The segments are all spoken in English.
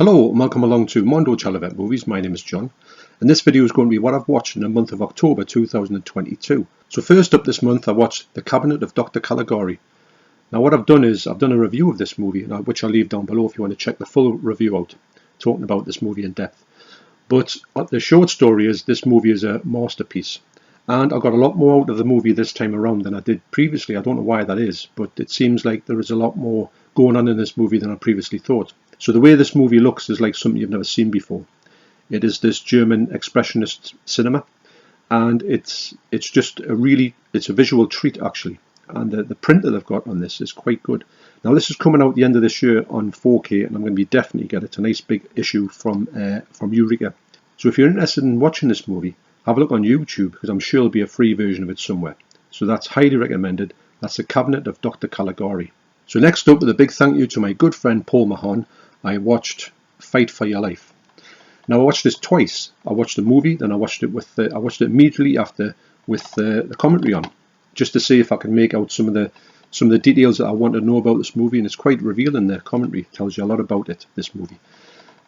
Hello and welcome along to Mondo Chelloveck Movies. My name is John and this video is going to be what I've watched in the month of October 2022. So first up this month I watched The Cabinet of Dr Caligari. Now what I've done is I've done a review of this movie, which I'll leave down below if you want to check the full review out, talking about this movie in depth. But the short story is this movie is a masterpiece and I got a lot more out of the movie this time around than I did previously. I don't know why that is, but it seems like there is a lot more going on in this movie than I previously thought. So the way this movie looks is like something you've never seen before. It is this German expressionist cinema, and it's just it's a visual treat actually. And the print that they've got on this is quite good. Now this is coming out the end of this year on 4K, and I'm going to be definitely get it. It's a nice big issue from Eureka. So if you're interested in watching this movie, have a look on YouTube because I'm sure there'll be a free version of it somewhere. So that's highly recommended. That's The Cabinet of Dr Caligari. So next up, with a big thank you to my good friend Paul Mahon, I watched Fight for Your Life. Now I watched this twice. I watched the movie, then I watched it immediately after with the commentary on, just to see if I could make out some of the details that I wanted to know about this movie, and it's quite revealing. The commentary tells you a lot about it. This movie.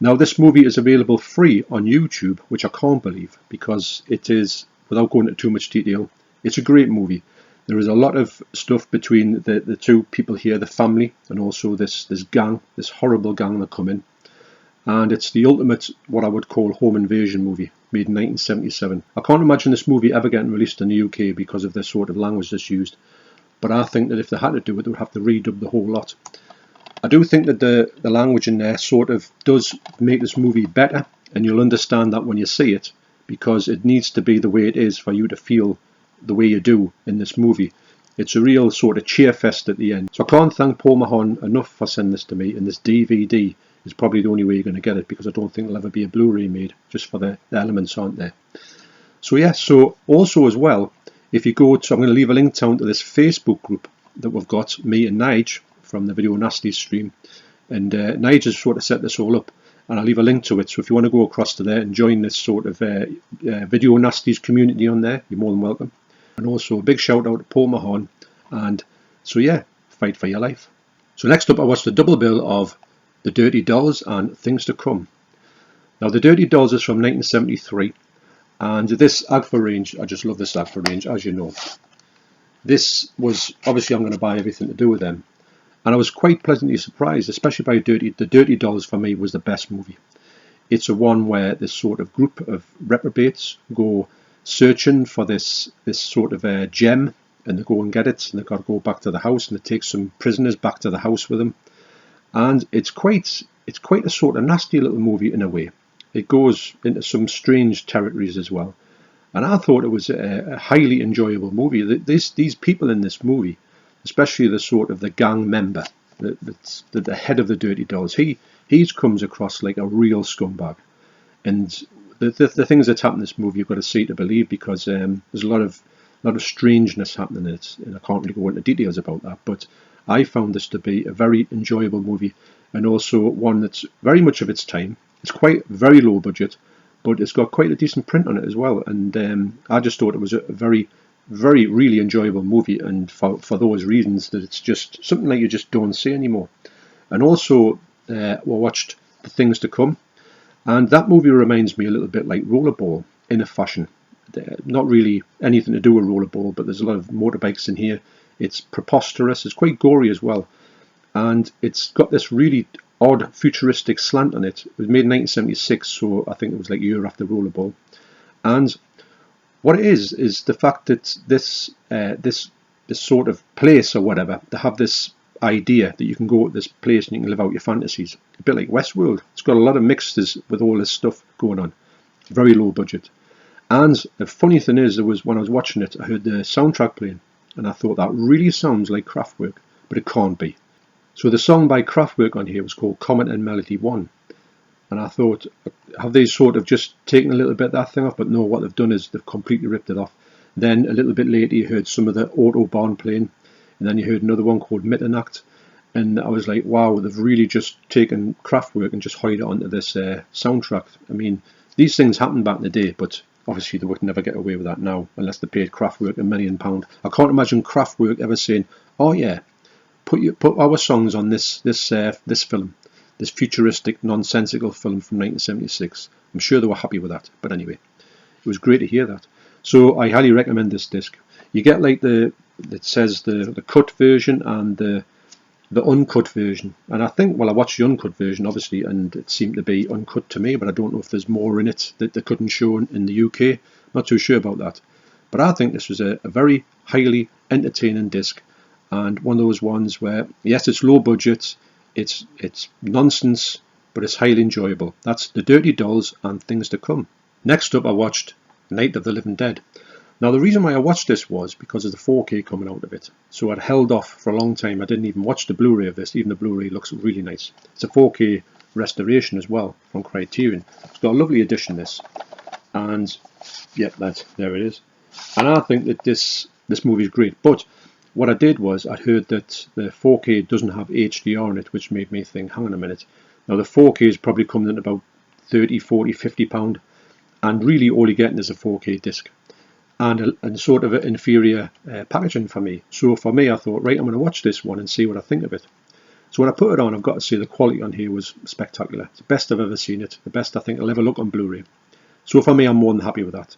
Now this movie is available free on YouTube, which I can't believe because it is, without going into too much detail, it's a great movie. There is a lot of stuff between the two people here, the family, and also this gang, this horrible gang that come in. And it's the ultimate, what I would call, home invasion movie, made in 1977. I can't imagine this movie ever getting released in the UK because of the sort of language that's used. But I think that if they had to do it, they would have to redub the whole lot. I do think that the language in there sort of does make this movie better, and you'll understand that when you see it, because it needs to be the way it is for you to feel the way you do in this movie. It's a real sort of cheer fest at the end. So I can't thank Paul Mahon enough for sending this to me, and this DVD is probably the only way you're going to get it because I don't think there'll ever be a Blu-ray made, just for the elements aren't there. So yeah, so also as well, if you go to, I'm going to leave a link down to this Facebook group that we've got, me and Nige from the Video Nasties stream, and Nige has sort of set this all up, and I'll leave a link to it. So if you want to go across to there and join this sort of Video Nasties community on there, you're more than welcome. And also a big shout out to Paul Mahon, and so yeah, Fight for Your Life. So next up I watched the double bill of The Dirty Dolls and Things to Come. Now The Dirty Dolls is from 1973, and this Agfa range, I just love this Agfa range, as you know. This was, obviously I'm going to buy everything to do with them, and I was quite pleasantly surprised, especially by The Dirty Dolls. For me was the best movie. It's a one where this sort of group of reprobates go searching for this sort of gem, and they go and get it, and they've got to go back to the house, and they take some prisoners back to the house with them. And it's quite a sort of nasty little movie in a way. It goes into some strange territories as well, and I thought it was a highly enjoyable movie. These people in this movie, especially the sort of the gang member, the head of the Dirty Dolls, he comes across like a real scumbag. And the things that happen in this movie you've got to see to believe, because there's a lot of strangeness happening in it, and I can't really go into details about that. But I found this to be a very enjoyable movie, and also one that's very much of its time. It's quite very low budget, but it's got quite a decent print on it as well. And I just thought it was a very, very, really enjoyable movie, and for those reasons that it's just something like you just don't see anymore. And also we watched The Things to Come. And that movie reminds me a little bit like Rollerball in a fashion. Not really anything to do with Rollerball, but there's a lot of motorbikes in here. It's preposterous. It's quite gory as well. And it's got this really odd futuristic slant on it. It was made in 1976, so I think it was like a year after Rollerball. And what it is the fact that this sort of place or whatever, they have this idea that you can go to this place and you can live out your fantasies, a bit like Westworld. It's got a lot of mixes with all this stuff going on, very low budget. And the funny thing is, there was, when I was watching it, I heard the soundtrack playing, and I thought that really sounds like Kraftwerk, but it can't be. So the song by Kraftwerk on here was called Comet and Melody 1, and I thought, have they sort of just taken a little bit of that thing off? But no, what they've done is they've completely ripped it off. Then a little bit later you heard some of the Autobahn playing, and then you heard another one called Mitternacht, and I was like, wow, they've really just taken Kraftwerk and just hired it onto this soundtrack. I mean, these things happened back in the day, but obviously they would never get away with that now unless they paid Kraftwerk £1 million. I can't imagine Kraftwerk ever saying, oh yeah, put our songs on this film. this futuristic, nonsensical film from 1976. I'm sure they were happy with that, but anyway, it was great to hear that. So I highly recommend this disc. You get like it says the cut version and the uncut version, and I think, well, I watched the uncut version obviously, and it seemed to be uncut to me, but I don't know if there's more in it that they couldn't show in the UK. Not too sure about that, but I think this was a very highly entertaining disc, and one of those ones where, yes, it's low budget, it's nonsense, but it's highly enjoyable. That's The Dirty Dolls and Things to Come. Next up, I watched Night of the Living Dead. Now, the reason why I watched this was because of the 4K coming out of it. So I'd held off for a long time. I didn't even watch the Blu-ray of this. Even the Blu-ray looks really nice. It's a 4K restoration as well from Criterion. It's got a lovely edition, this. And, yeah, there it is. And I think that this movie is great. But what I did was I heard that the 4K doesn't have HDR in it, which made me think, hang on a minute. Now, the 4K is probably coming in about 30, 40, 50 pound. And really all you're getting is a 4K disc. And sort of an inferior packaging for me. So for me, I thought, right, I'm going to watch this one and see what I think of it. So when I put it on, I've got to say the quality on here was spectacular. It's the best I've ever seen it. The best I think it'll ever look on Blu-ray. So for me, I'm more than happy with that.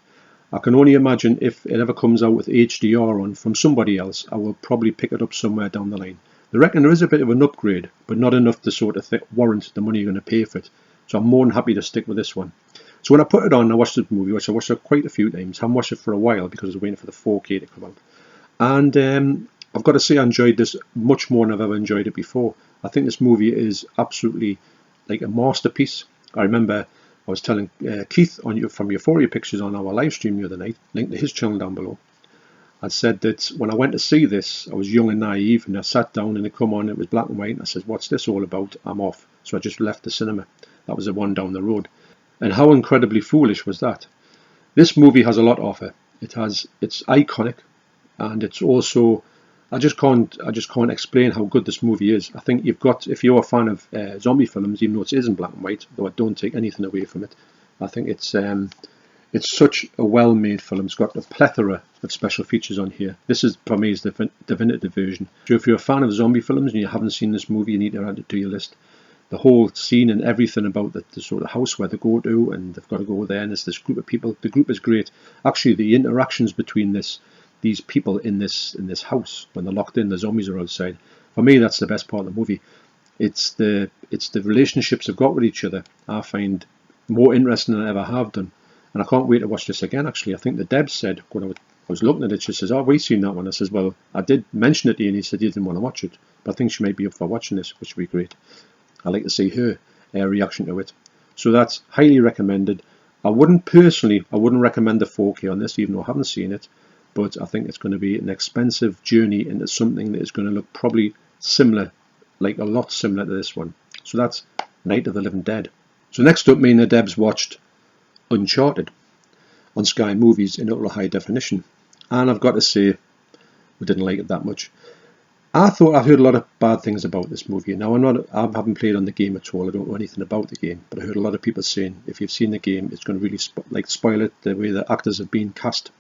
I can only imagine if it ever comes out with HDR on from somebody else, I will probably pick it up somewhere down the line. I reckon there is a bit of an upgrade, but not enough to sort of warrant the money you're going to pay for it. So I'm more than happy to stick with this one. So when I put it on, I watched the movie, which I watched it quite a few times. I haven't watched it for a while because I was waiting for the 4K to come out. And I've got to say I enjoyed this much more than I've ever enjoyed it before. I think this movie is absolutely like a masterpiece. I remember I was telling Keith from Euphoria Pictures on our live stream the other night, link to his channel down below. I said that when I went to see this, I was young and naive, and I sat down and it come on, it was black and white, and I said, what's this all about? I'm off. So I just left the cinema. That was the one down the road. And how incredibly foolish was that? This movie has a lot to offer. It's iconic, and it's also, I just can't explain how good this movie is. I think if you're a fan of zombie films, even though it is in black and white, though I don't take anything away from it, I think it's such a well-made film. It's got a plethora of special features on here. This is, for me, is the definitive version. So if you're a fan of zombie films and you haven't seen this movie, you need to add it to your list. The whole scene and everything about the sort of house where they go to, and they've got to go there, and there's this group of people. The group is great. Actually, the interactions between these people in this house when they're locked in, the zombies are outside. For me, that's the best part of the movie. It's the relationships they've got with each other. I find more interesting than I ever have done, and I can't wait to watch this again. Actually, I think the Deb said when I was looking at it, she says, "Oh, we've seen that one." I says, "Well, I did mention it to you," and he said he didn't want to watch it, but I think she might be up for watching this, which would be great. I like to see her reaction to it. So that's highly recommended. I wouldn't recommend the 4K on this, even though I haven't seen it. But I think it's going to be an expensive journey into something that is going to look probably similar, like a lot similar to this one. So that's Night of the Living Dead. So next up, me and the Debs watched Uncharted on Sky Movies in ultra high definition. And I've got to say, we didn't like it that much. I've heard a lot of bad things about this movie. Now I haven't played on the game at all. I don't know anything about the game, but I heard a lot of people saying if you've seen the game, it's going to really spoil it the way the actors have been cast.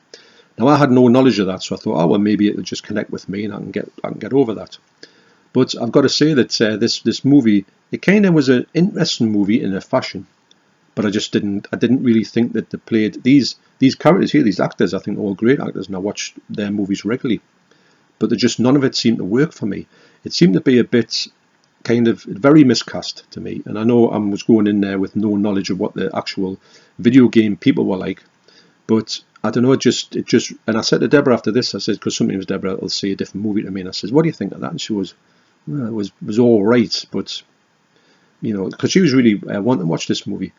Now I had no knowledge of that, so I thought, oh well, maybe it'll just connect with me and I can get over that. But I've got to say that this movie, it kind of was an interesting movie in a fashion, but I didn't really think that they played these characters here, these actors. I think they're all great actors, and I watch their movies regularly. But none of it seemed to work for me. It seemed to be a bit kind of very miscast to me. And I know I was going in there with no knowledge of what the actual video game people were like. But I don't know, it just, and I said to Deborah after this, I said, because sometimes Deborah will see a different movie to me, and I said, what do you think of that? And she was, well, it was all right, but, you know, because she was really wanting to watch this movie.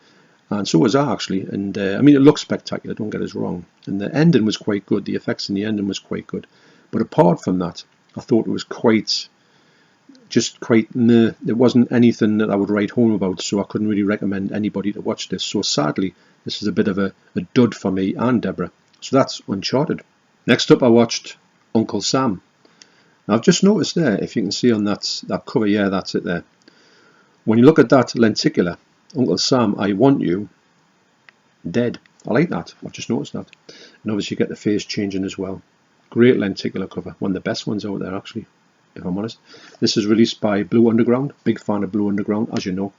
And so was I, actually. And I mean, it looks spectacular, don't get us wrong. And the ending was quite good. The effects in the ending was quite good. But apart from that, I thought it was quite meh. There wasn't anything that I would write home about, so I couldn't really recommend anybody to watch this. So sadly, this is a bit of a dud for me and Deborah. So that's Uncharted. Next up, I watched Uncle Sam. Now, I've just noticed there, if you can see on that cover, yeah, that's it there. When you look at that lenticular, Uncle Sam, I Want You, Dead. I like that. I've just noticed that. And obviously you get the face changing as well. Great lenticular cover. One of the best ones out there, actually. if I'm honest. This is released by Blue Underground. Big fan of Blue Underground, as you know.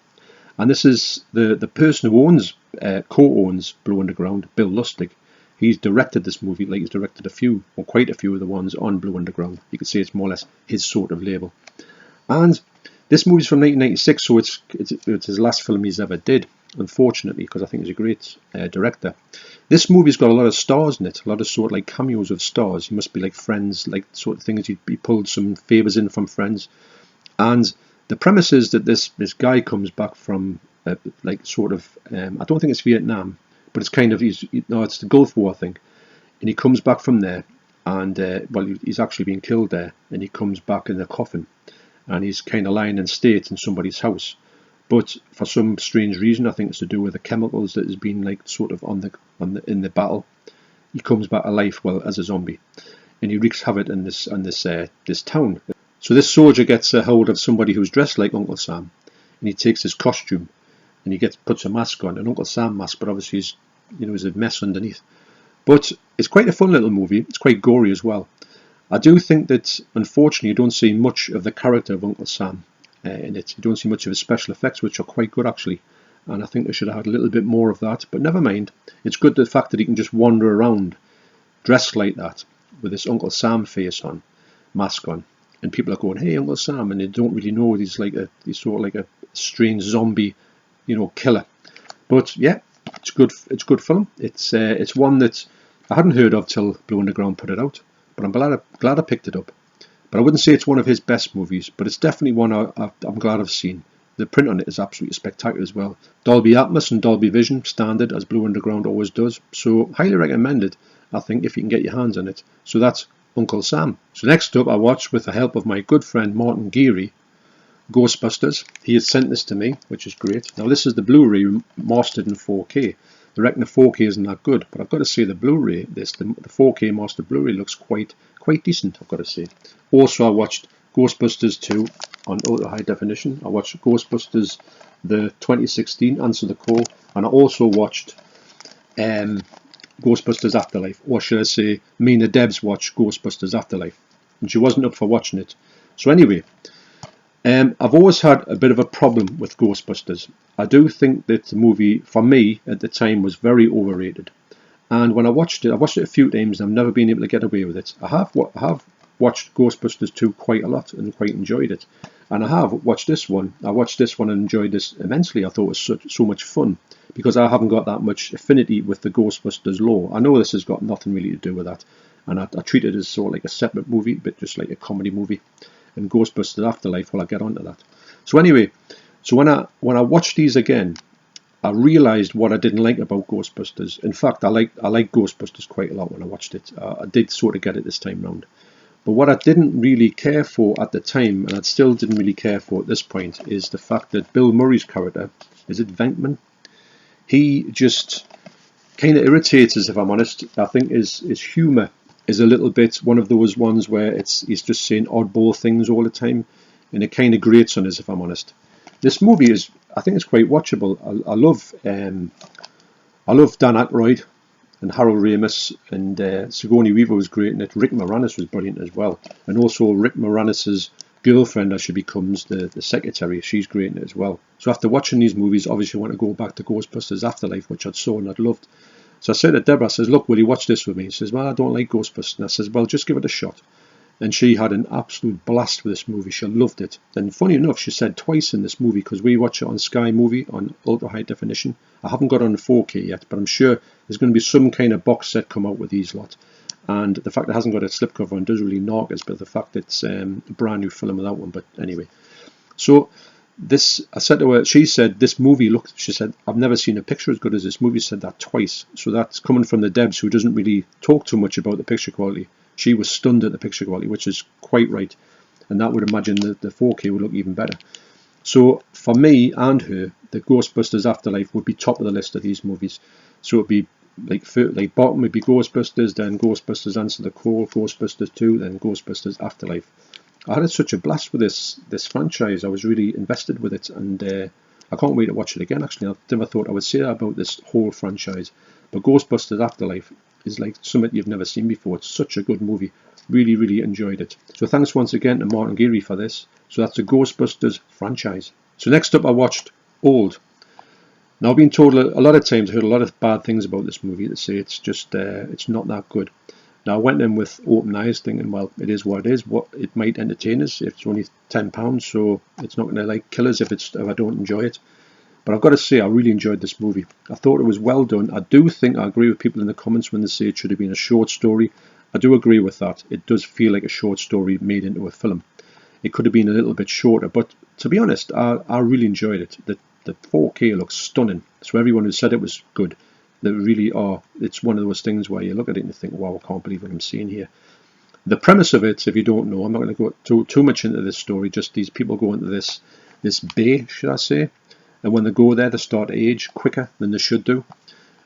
And this is the person who owns, co-owns Blue Underground, Bill Lustig. He's directed this movie, like he's directed a few, or quite a few of the ones on Blue Underground. You could say it's more or less his sort of label. And this movie's from 1996, so it's his last film he's ever did, unfortunately, because I think he's a great director. This movie's got a lot of stars in it, a lot of sort of like cameos of stars. He must be like Friends, like sort of things. He pulled some favours in from Friends. And the premise is that this guy comes back from, like sort of, I don't think it's Vietnam, but it's kind of, it's the Gulf War, I think. And he comes back from there, and, well, he's actually been killed there, and he comes back in a coffin. And he's kind of lying in state in somebody's house, but for some strange reason, I think it's to do with the chemicals that has been like sort of in the battle. He comes back alive, well, as a zombie, and he wreaks havoc in this town. So this soldier gets a hold of somebody who's dressed like Uncle Sam, and he takes his costume, and he puts a mask on, an Uncle Sam mask, but obviously he's a mess underneath. But it's quite a fun little movie. It's quite gory as well. I do think that, unfortunately, you don't see much of the character of Uncle Sam in it. You don't see much of his special effects, which are quite good, actually. And I think they should have had a little bit more of that. But never mind. It's good, the fact that he can just wander around dressed like that, with this Uncle Sam face on, mask on. And people are going, hey, Uncle Sam, and they don't really know he's sort of like a strange zombie, killer. But yeah, it's good. It's a good film. It's one that I hadn't heard of till Blue Underground put it out. But I'm glad I picked it up. But I wouldn't say it's one of his best movies, but it's definitely one I'm glad I've seen. The print on it is absolutely spectacular as well. Dolby Atmos and Dolby Vision, standard, as Blue Underground always does. So highly recommended, I think, if you can get your hands on it. So that's Uncle Sam. So next up, I watched, with the help of my good friend Martin Geary, Ghostbusters. He had sent this to me, which is great. Now this is the Blu-ray mastered in 4K. I reckon the 4K isn't that good, but I've got to say the Blu-ray, the 4K master Blu-ray looks quite decent, I've got to say. Also, I watched Ghostbusters 2 on ultra high definition. I watched Ghostbusters the 2016 Answer the Call, and I also watched Ghostbusters Afterlife, or should I say, me and the Debs watched Ghostbusters Afterlife, and she wasn't up for watching it. So anyway, I've always had a bit of a problem with Ghostbusters. I do think that the movie, for me, at the time, was very overrated. And when I watched it a few times, and I've never been able to get away with it. I have watched Ghostbusters 2 quite a lot and quite enjoyed it. And I have watched this one. I watched this one and enjoyed this immensely. I thought it was so much fun, because I haven't got that much affinity with the Ghostbusters lore. I know this has got nothing really to do with that. And I treat it as sort of like a separate movie, but just like a comedy movie. And Ghostbusters Afterlife, well, I'll get onto that. So anyway, when I watched these again, I realised what I didn't like about Ghostbusters. In fact, I like Ghostbusters quite a lot when I watched it. I did sort of get it this time round. But what I didn't really care for at the time, and I still didn't really care for at this point, is the fact that Bill Murray's character, is it Venkman? He just kind of irritates us, if I'm honest. I think his humour is a little bit one of those ones where he's just saying oddball things all the time, and it kind of grates on us, if I'm honest. This movie I think it's quite watchable. I love Dan Aykroyd and Harold Ramis, and Sigourney Weaver was great in it. Rick Moranis was brilliant as well, and also Rick Moranis's girlfriend, as she becomes the secretary, she's great in it as well. So after watching these movies, obviously I want to go back to Ghostbusters Afterlife, which I'd saw and I'd loved. So I said to Deborah, I says, look, will you watch this with me? She says, well, I don't like Ghostbusters. And I says, well, just give it a shot. And she had an absolute blast with this movie. She loved it. And funny enough, she said twice in this movie, because we watch it on Sky Movie on ultra high definition. I haven't got it on 4K yet, but I'm sure there's going to be some kind of box set come out with these lot. And the fact it hasn't got a slipcover on does really knock us, but the fact it's a brand new film without one. But anyway, so I said to her, she said, this movie looked, she said, I've never seen a picture as good as this movie. Said that twice. So that's coming from the Debs, who doesn't really talk too much about the picture quality. She was stunned at the picture quality, which is quite right. And that would imagine that the 4K would look even better. So for me and her, the Ghostbusters Afterlife would be top of the list of these movies. So it'd be like bottom would be Ghostbusters, then Ghostbusters Answer the Call, Ghostbusters 2, then Ghostbusters Afterlife. I had such a blast with this franchise. I was really invested with it, and I can't wait to watch it again. Actually, I never thought I would say that about this whole franchise. But Ghostbusters Afterlife is like something you've never seen before. It's such a good movie. Really, really enjoyed it. So thanks once again to Martin Geary for this. So that's the Ghostbusters franchise. So next up I watched Old. Now I've been told a lot of times, I heard a lot of bad things about this movie. They say it's just, it's not that good. Now I went in with open eyes thinking, well, it is what it is. What it might entertain us. It's only £10, so it's not going to like kill us if I don't enjoy it. But I've got to say, I really enjoyed this movie. I thought it was well done. I do think I agree with people in the comments when they say it should have been a short story. I do agree with that. It does feel like a short story made into a film. It could have been a little bit shorter, but to be honest, I really enjoyed it. The 4K looks stunning. So everyone who said it was good, they really are. It's one of those things where you look at it and you think, wow, I can't believe what I'm seeing here. The premise of it, if you don't know, I'm not going to go too much into this story, just these people go into this bay, should I say, and when they go there, they start to age quicker than they should do.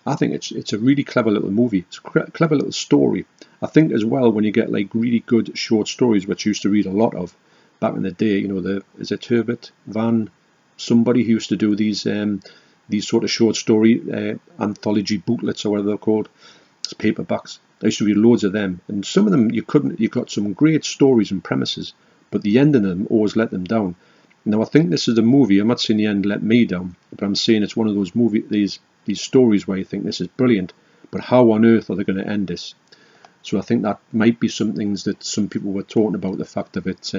I think it's a really clever little movie. It's a clever little story. I think as well, when you get like really good short stories, which I used to read a lot of back in the day, you know, is it Herbert Van somebody who used to do these sort of short story anthology booklets or whatever they're called, it's paperbacks. I used to read loads of them, and some of them you got some great stories and premises, but the ending of them always let them down. Now I think this is a movie. I'm not saying the end let me down, but I'm saying it's one of those these stories where you think this is brilliant, but how on earth are they going to end this? So I think that might be some things that some people were talking about, the fact of it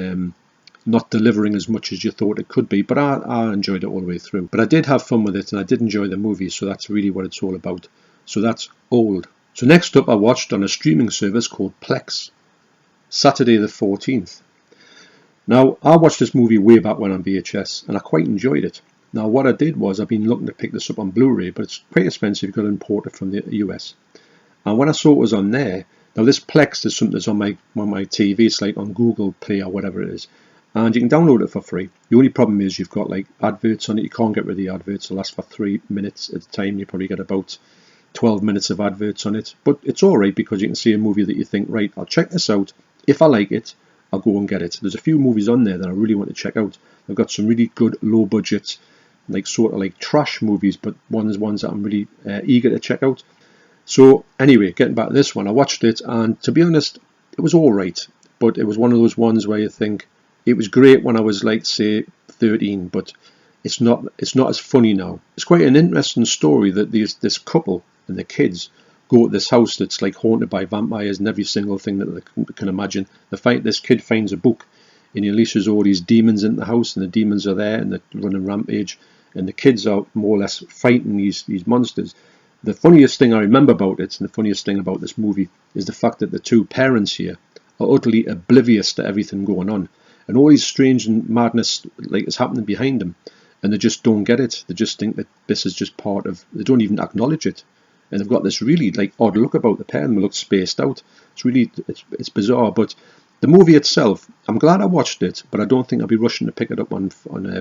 not delivering as much as you thought it could be, but I enjoyed it all the way through. But I did have fun with it, and I did enjoy the movie, so that's really what it's all about. So that's Old. So next up I watched on a streaming service called Plex, Saturday the 14th. Now I watched this movie way back when on VHS, and I quite enjoyed it. Now what I did was, I've been looking to pick this up on Blu-ray, but it's quite expensive. You've got to import it from the US. And when I saw it was on there, now this Plex is something that's on my TV. It's like on Google Play or whatever it is, and you can download it for free. The only problem is you've got like adverts on it. You can't get rid of the adverts. It'll last for 3 minutes at a time. You probably get about 12 minutes of adverts on it, but it's alright because you can see a movie that you think, right, I'll check this out. If I like it, I'll go and get it. There's a few movies on there that I really want to check out. They've got some really good low budget, like sort of like trash movies, but ones that I'm really eager to check out. So anyway, getting back to this one, I watched it, and to be honest, it was alright, but it was one of those ones where you think it was great when I was like, say, 13, but it's not as funny now. It's quite an interesting story that this couple and the kids go to this house that's like haunted by vampires and every single thing that they can imagine. This kid finds a book, and he unleashes all these demons in the house, and the demons are there and they're running rampage, and the kids are more or less fighting these monsters. The funniest thing I remember about it, and the funniest thing about this movie, is the fact that the two parents here are utterly oblivious to everything going on, and all these strange and madness like is happening behind them, and they just don't get it. They just think that this is just part of. They don't even acknowledge it, and they've got this really like odd look about the pair. They look spaced out. It's bizarre, but the movie itself, I'm glad I watched it, but I don't think I'll be rushing to pick it up on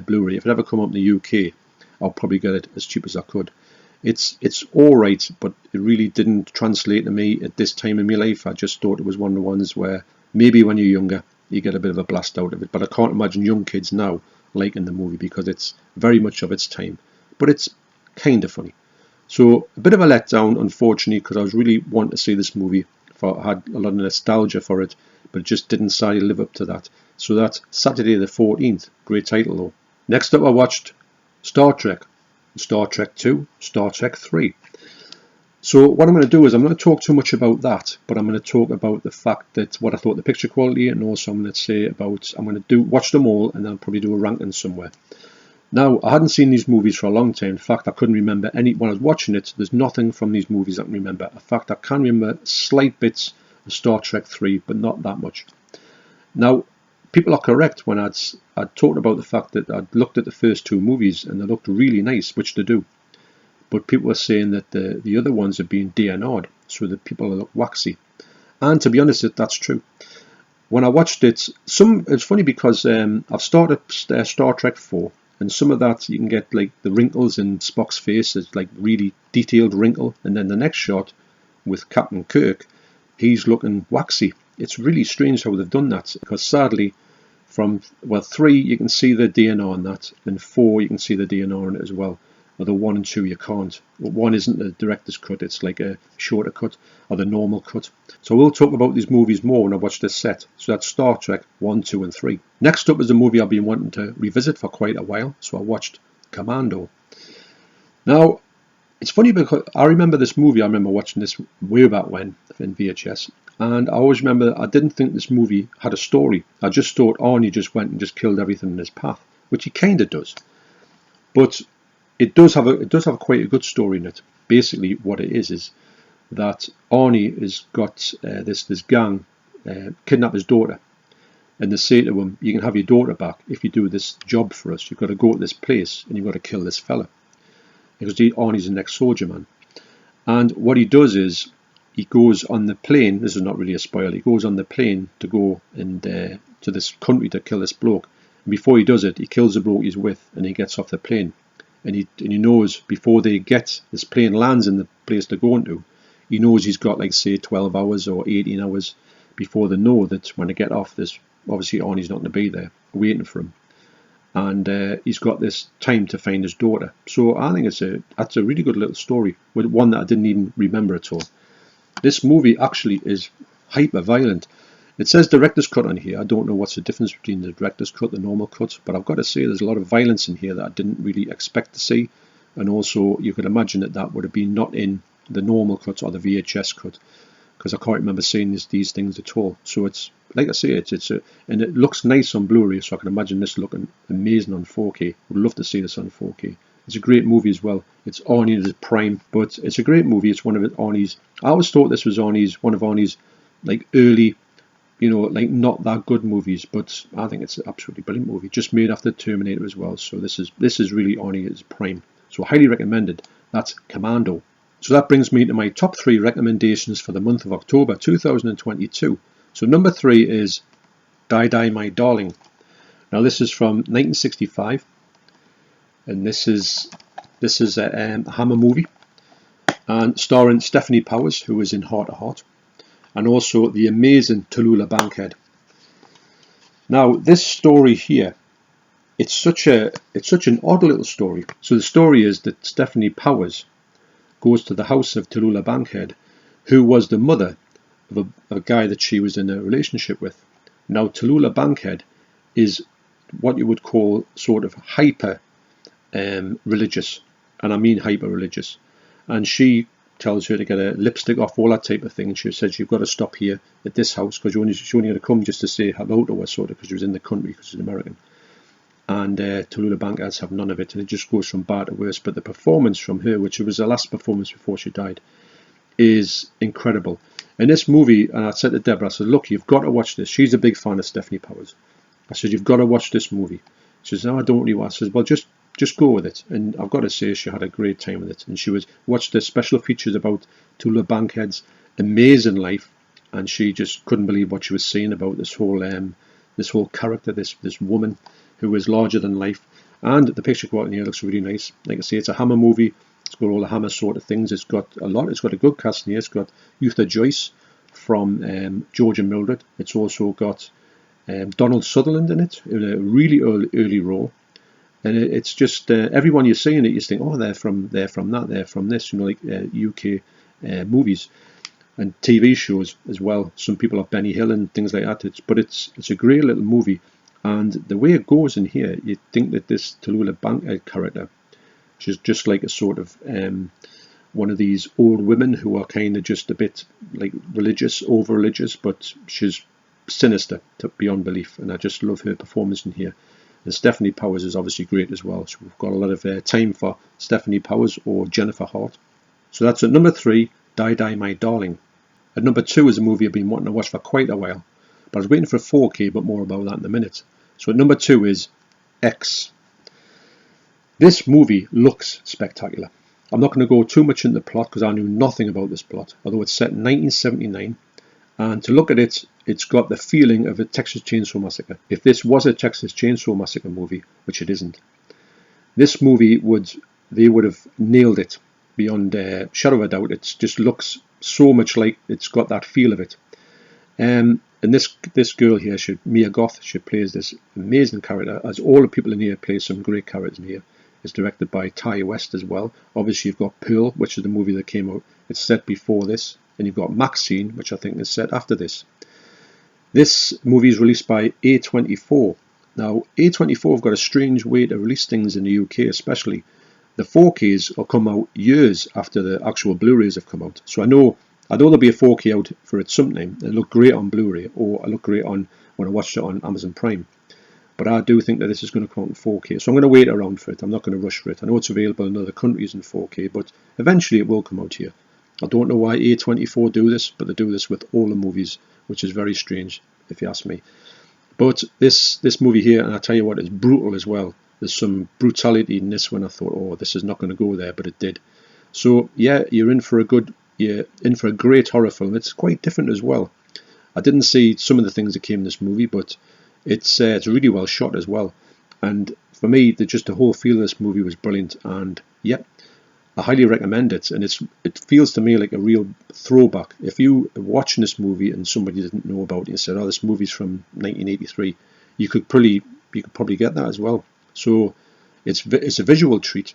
Blu-ray. If it ever come up in the UK, I'll probably get it as cheap as I could. It's alright, but it really didn't translate to me at this time in my life. I just thought it was one of the ones where maybe when you're younger you get a bit of a blast out of it, but I can't imagine young kids now liking the movie because it's very much of its time, but it's kind of funny. So a bit of a letdown, unfortunately, because I was really wanting to see this movie. I had a lot of nostalgia for it, but it just didn't sadly live up to that. So that's Saturday the 14th. Great title though. Next up I watched Star Trek, Star Trek 2, Star Trek 3. So what I'm going to do is I'm not going to talk too much about that, but I'm going to talk about the fact that what I thought the picture quality, and also I'm going to say about, watch them all, and then I'll probably do a ranking somewhere. Now, I hadn't seen these movies for a long time. In fact, I couldn't remember any, when I was watching it, there's nothing from these movies I can remember. In fact, I can remember slight bits of Star Trek 3, but not that much. Now, people are correct when I'd talked about the fact that I'd looked at the first two movies and they looked really nice, which they do. But people were saying that the other ones have been DNR'd, so that people look waxy. And to be honest, that's true. When I watched it, it's funny because I've started Star Trek 4, and some of that you can get like the wrinkles in Spock's face is like really detailed wrinkle, and then the next shot with Captain Kirk, he's looking waxy. It's really strange how they've done that, because sadly from 3 you can see the DNR on that, and 4 you can see the DNR on it as well. although 1 and 2 you can't. 1 isn't the director's cut, it's like a shorter cut, or the normal cut. So we'll talk about these movies more when I watch this set. So that's Star Trek 1, 2 and 3. Next up is a movie I've been wanting to revisit for quite a while, so I watched Commando. Now, it's funny because I remember this movie, I remember watching this way back when in VHS, and I always remember I didn't think this movie had a story. I just thought Arnie just went and just killed everything in his path, which he kind of does. But it does have quite a good story in it. Basically, what it is that Arnie has got this gang kidnap his daughter, and they say to him, "You can have your daughter back if you do this job for us. You've got to go to this place and you've got to kill this fella." Because Arnie's an ex-soldier man. And what he does is, he goes on the plane, this is not really a spoiler, he goes on the plane to go and to this country to kill this bloke. And before he does it, he kills the bloke he's with, and he gets off the plane. And he knows before this plane lands in the place they're going to, he knows he's got like say 12 hours or 18 hours before they know that when they get off this, obviously Arnie's not going to be there waiting for him. And he's got this time to find his daughter. So I think that's a really good little story, with one that I didn't even remember at all. This movie actually is hyper violent. It says director's cut on here. I don't know what's the difference between the director's cut and the normal cut, but I've got to say there's a lot of violence in here that I didn't really expect to see. And also you could imagine that would have been not in the normal cut or the VHS cut, because I can't remember seeing these things at all. So it's, like I say, and it looks nice on Blu-ray, so I can imagine this looking amazing on 4K. Would love to see this on 4K. It's a great movie as well. It's Arnie at his prime, but it's a great movie. It's one of Arnie's, I always thought this was one of Arnie's like early, like not that good movies, but I think it's an absolutely brilliant movie. Just made after Terminator as well, so this is really Arnie at his prime. So highly recommended. That's Commando. So that brings me to my top 3 recommendations for the month of October 2022. So number 3 is Die Die My Darling. Now this is from 1965, and this is a Hammer movie, and starring Stephanie Powers, who was in Heart to Heart, and also the amazing Tallulah Bankhead. Now this story here, it's such an odd little story. So the story is that Stephanie Powers goes to the house of Tallulah Bankhead, who was the mother of a guy that she was in a relationship with. Now Tallulah Bankhead is what you would call sort of hyper religious, and I mean hyper religious, and she tells her to get a lipstick off, all that type of thing, and she says you've got to stop here at this house because she's only going to come just to say hello to her, sort of, because she was in the country because she's American. And Tallulah Bankhead have none of it, and it just goes from bad to worse. But the performance from her, which was her last performance before she died, is incredible. In this movie, and I said to Deborah, I said, look, you've got to watch this. She's a big fan of Stephanie Powers. I said, you've got to watch this movie. She says, no, I don't really want. I said, well, just go with it. And I've got to say, she had a great time with it. And she watched the special features about Tallulah Bankhead's amazing life, and she just couldn't believe what she was seeing about this whole character, this woman who was larger than life. And the picture quality here looks really nice. Like I say, it's a Hammer movie. It's got all the Hammer sort of things. It's got a good cast in here. It's got Eutha Joyce from George and Mildred. It's also got Donald Sutherland in it, in a really early role. And it's just everyone you're seeing it, you think, oh, they're from that, they're from this, like UK movies and TV shows as well. Some people have Benny Hill and things like that. But it's a great little movie. And the way it goes in here, you'd think that this Tallulah Bankhead character, she's just like a sort of one of these old women who are kind of just a bit like religious, over religious, but she's sinister beyond belief. And I just love her performance in here. And Stephanie Powers is obviously great as well. So we've got a lot of time for Stephanie Powers or Jennifer Hart. So that's at number 3, Die Die My Darling. At number 2 is a movie I've been wanting to watch for quite a while, but I was waiting for a 4K, but more about that in a minute. So at number 2 is X. This movie looks spectacular. I'm not going to go too much into the plot because I knew nothing about this plot, although it's set in 1979. And to look at it, it's got the feeling of a Texas Chainsaw Massacre. If this was a Texas Chainsaw Massacre movie, which it isn't, this movie would have nailed it beyond shadow of a doubt. It just looks so much like it's got that feel of it. And this girl here, Mia Goth, she plays this amazing character, as all the people in here play some great characters in here. It's directed by Ty West as well. Obviously, you've got Pearl, which is the movie that came out. It's set before this. And you've got Maxine, which I think is set after this. This movie is released by A24. Now, A24 have got a strange way to release things in the UK, especially. The 4Ks will come out years after the actual Blu-rays have come out. So I know there'll be a 4K out for it sometime. It'll look great on Blu-ray, or it'll look great on when I watched it on Amazon Prime. But I do think that this is going to come out in 4K. So I'm going to wait around for it. I'm not going to rush for it. I know it's available in other countries in 4K, but eventually it will come out here. I don't know why A24 do this, but they do this with all the movies, which is very strange, if you ask me. But this movie here, and I tell you what, is brutal as well. There's some brutality in this when I thought, oh, this is not going to go there, but it did. So yeah, you're in for a great horror film. It's quite different as well. I didn't see some of the things that came in this movie, but it's really well shot as well. And for me, the whole feel of this movie was brilliant. And yeah, I highly recommend it. And it feels to me like a real throwback. If you are watching this movie and somebody didn't know about it and said, oh, this movie's from 1983, you could probably get that as well. So it's a visual treat,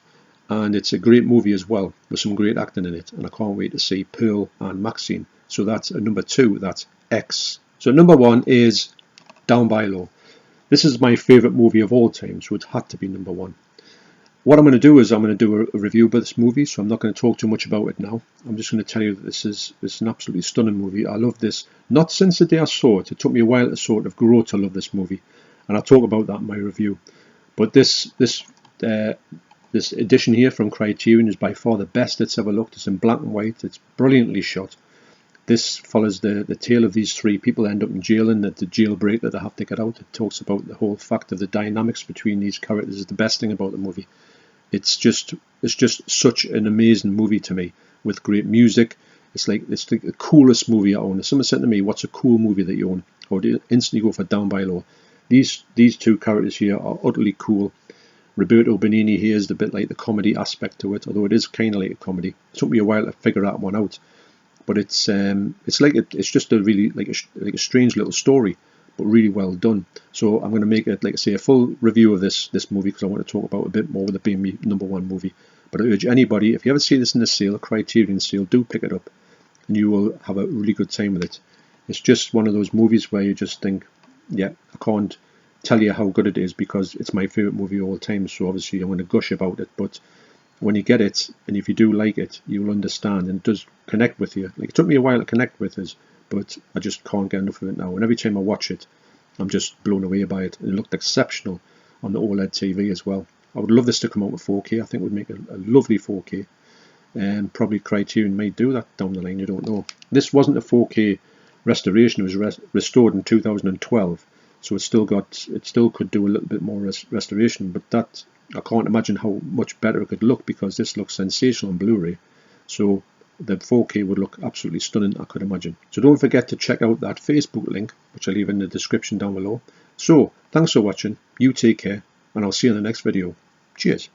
and it's a great movie as well, with some great acting in it. And I can't wait to see Pearl and Maxine. So that's number 2, that's X. So number 1 is Down by Law. This is my favourite movie of all time, so it had to be number 1. What I'm going to do is I'm going to do a review of this movie, so I'm not going to talk too much about it now. I'm just going to tell you that this is an absolutely stunning movie. I love this. Not since the day I saw it. It took me a while to sort of grow to love this movie, and I'll talk about that in my review. But this edition here from Criterion is by far the best it's ever looked. It's in black and white. It's brilliantly shot. This follows the tale of these 3 people end up in jail, and the jailbreak that they have to get out. It talks about the whole fact of the dynamics between these characters. Is the best thing about the movie. It's just such an amazing movie to me, with great music. It's the coolest movie I own. If someone said to me, "What's a cool movie that you own?" I would instantly go for Down by Law. These 2 characters here are utterly cool. Roberto Benigni here is a bit like the comedy aspect to it, although it is kind of like a comedy. It took me a while to figure that one out, but it's just a really like a strange little story, but really well done. So I'm going to make it, like I say, a full review of this movie, because I want to talk about it a bit more with it being my number 1 movie. But I urge anybody, if you ever see this in the sale, Criterion sale, do pick it up, and you will have a really good time with it. It's just one of those movies where you just think, yeah, I can't tell you how good it is, because it's my favourite movie of all time, so obviously I'm going to gush about it. But when you get it, and if you do like it, you'll understand, and it does connect with you. Like, it took me a while to connect with it, but I just can't get enough of it now. And every time I watch it, I'm just blown away by it. It looked exceptional on the OLED TV as well. I would love this to come out with 4K. I think it would make a lovely 4K. And probably Criterion might do that down the line, you don't know. This wasn't a 4K restoration. It was restored in 2012. So it still could do a little bit more restoration. But that, I can't imagine how much better it could look, because this looks sensational on Blu-ray. So the 4K would look absolutely stunning, I could imagine. So don't forget to check out that Facebook link, which I'll leave in the description down below. So thanks for watching, you take care, and I'll see you in the next video. Cheers.